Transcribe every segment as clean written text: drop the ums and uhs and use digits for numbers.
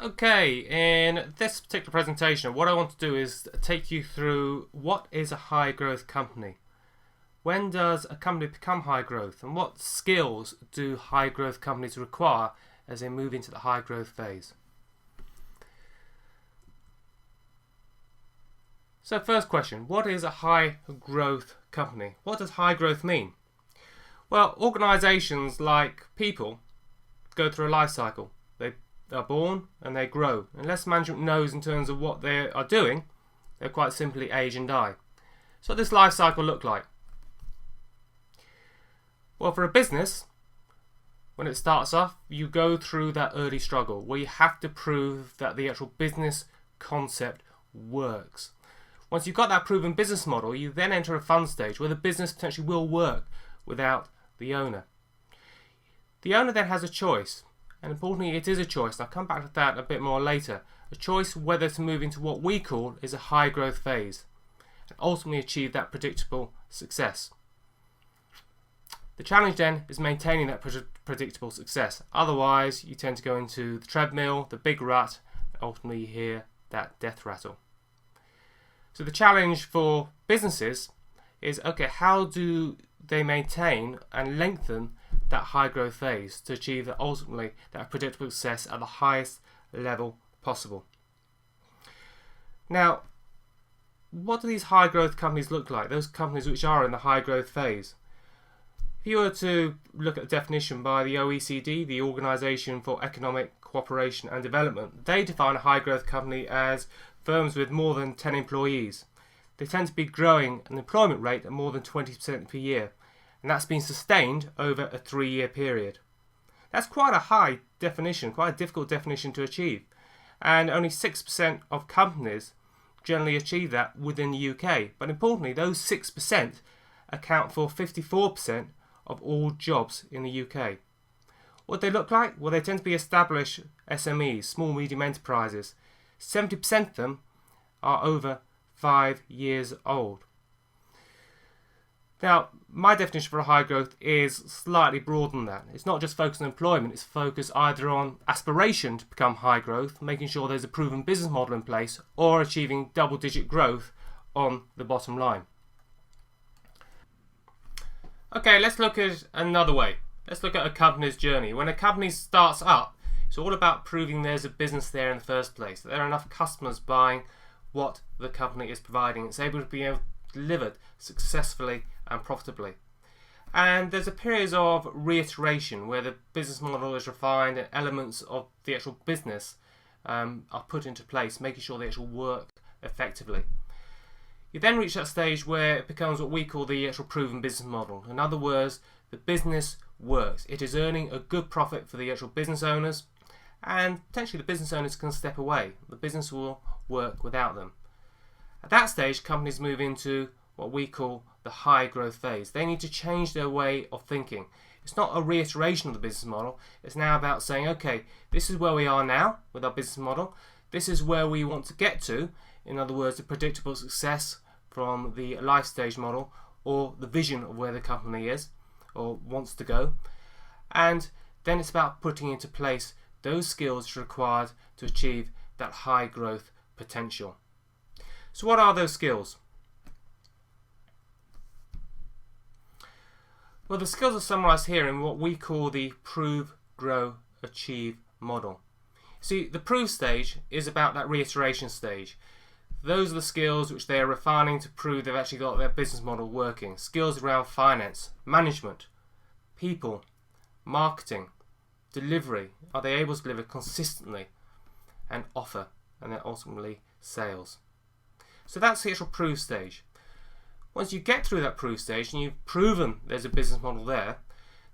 Okay, in this particular presentation, what I want to do is take you through what is a high growth company. When does a company become high growth, and what skills do high growth companies require as they move into the high growth phase? So first question, what is a high growth company? What does high growth mean? Well, organisations like people go through a life cycle. They are born and they grow. Unless management knows in terms of what they are doing, they quite simply age and die. So what does this life cycle look like? Well, for a business, when it starts off, you go through that early struggle where you have to prove that the actual business concept works. Once you've got that proven business model, you then enter a fund stage where the business potentially will work without the owner. The owner then has a choice, and importantly it is a choice, I'll come back to that a bit more later, a choice whether to move into what we call is a high growth phase and ultimately achieve that predictable success. The challenge then is maintaining that predictable success, otherwise you tend to go into the treadmill, the big rut, and ultimately you hear that death rattle. So the challenge for businesses is, okay, how do they maintain and lengthen that high growth phase to achieve that ultimately that predictable success at the highest level possible? Now, what do these high growth companies look like? Those companies which are in the high growth phase. If you were to look at the definition by the OECD, the Organisation for Economic Cooperation and Development, they define a high growth company as firms with more than 10 employees. They tend to be growing an employment rate at more than 20% per year, and that's been sustained over a 3-year period. That's quite a high definition, quite a difficult definition to achieve, and only 6% of companies generally achieve that within the UK. But importantly, those 6% account for 54% of all jobs in the UK. What they look like? Well, they tend to be established SMEs, small medium enterprises. 70% of them are over 5 years old. Now, my definition for a high growth is slightly broader than that. It's not just focused on employment, it's focused either on aspiration to become high growth, making sure there's a proven business model in place, or achieving double-digit growth on the bottom line. Okay, let's look at another way. Let's look at a company's journey. When a company starts up, it's all about proving there's a business there in the first place, that there are enough customers buying what the company is providing. It's able to be delivered successfully and profitably. And there's a period of reiteration where the business model is refined and elements of the actual business are put into place, making sure they actually work effectively. You then reach that stage where it becomes what we call the actual proven business model. In other words, the business works. It is earning a good profit for the actual business owners, and potentially the business owners can step away. The business will work without them. At that stage, companies move into what we call the high growth phase. They need to change their way of thinking. It's not a reiteration of the business model. It's now about saying, okay, this is where we are now with our business model. This is where we want to get to. In other words, the predictable success from the life stage model, or the vision of where the company is or wants to go. And then it's about putting into place those skills required to achieve that high growth potential. So what are those skills? Well, the skills are summarised here in what we call the prove, grow, achieve model. See, the prove stage is about that reiteration stage. Those are the skills which they are refining to prove they've actually got their business model working. Skills around finance, management, people, marketing, delivery. Are they able to deliver consistently, and offer, and then ultimately sales? So that's the actual prove stage. Once you get through that prove stage and you've proven there's a business model there,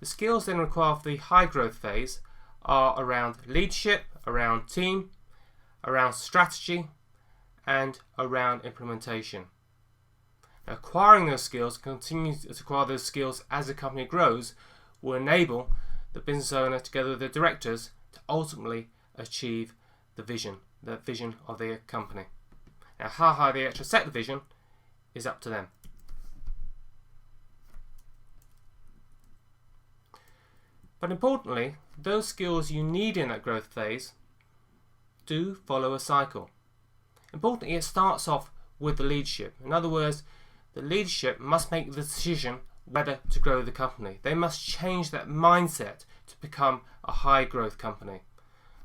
the skills then required for the high growth phase are around leadership, around team, around strategy, and around implementation. Now, acquiring those skills, continue to acquire those skills as the company grows, will enable the business owner together with the directors to ultimately achieve the vision of their company. Now, how high they actually set the vision is up to them. But importantly, those skills you need in that growth phase do follow a cycle. Importantly, it starts off with the leadership. In other words, the leadership must make the decision whether to grow the company. They must change that mindset to become a high growth company.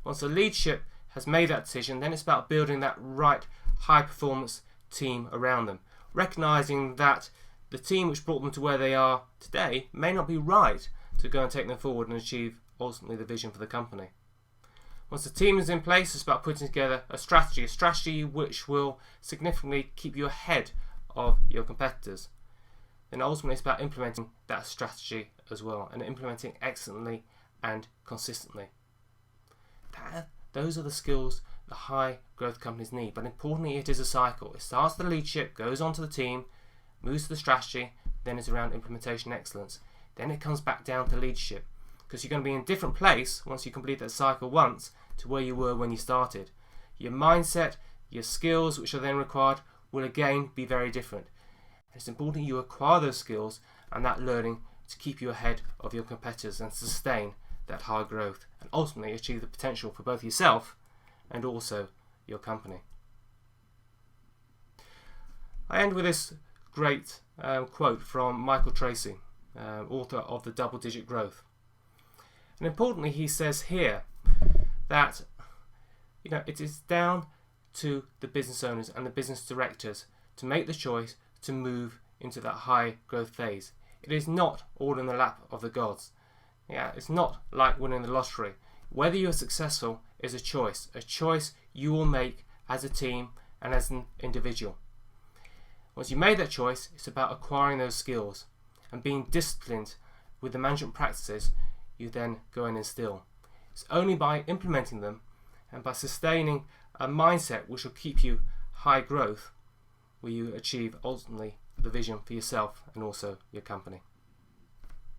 Once the leadership has made that decision, then it's about building that right high performance team around them, recognizing that the team which brought them to where they are today may not be right to go and take them forward and achieve ultimately the vision for the company. Once the team is in place, it's about putting together a strategy which will significantly keep you ahead of your competitors. Then ultimately it's about implementing that strategy as well, and implementing excellently and consistently. Those are the skills the high growth companies need, but importantly it is a cycle. It starts with the leadership, goes on to the team, moves to the strategy, then it's around implementation excellence. Then it comes back down to leadership, because you're going to be in a different place once you complete that cycle once to where you were when you started. Your mindset, your skills which are then required will again be very different. And it's important you acquire those skills and that learning to keep you ahead of your competitors and sustain that high growth and ultimately achieve the potential for both yourself and also your company. I end with this great quote from Michael Tracy, author of The Double-Digit Growth. And importantly, he says here that it is down to the business owners and the business directors to make the choice to move into that high growth phase. It is not all in the lap of the gods. It's not like winning the lottery. Whether you're successful is a choice you will make as a team and as an individual. Once you made that choice, it's about acquiring those skills and being disciplined with the management practices you then go and instill. It's only by implementing them and by sustaining a mindset which will keep you high growth will you achieve ultimately the vision for yourself and also your company.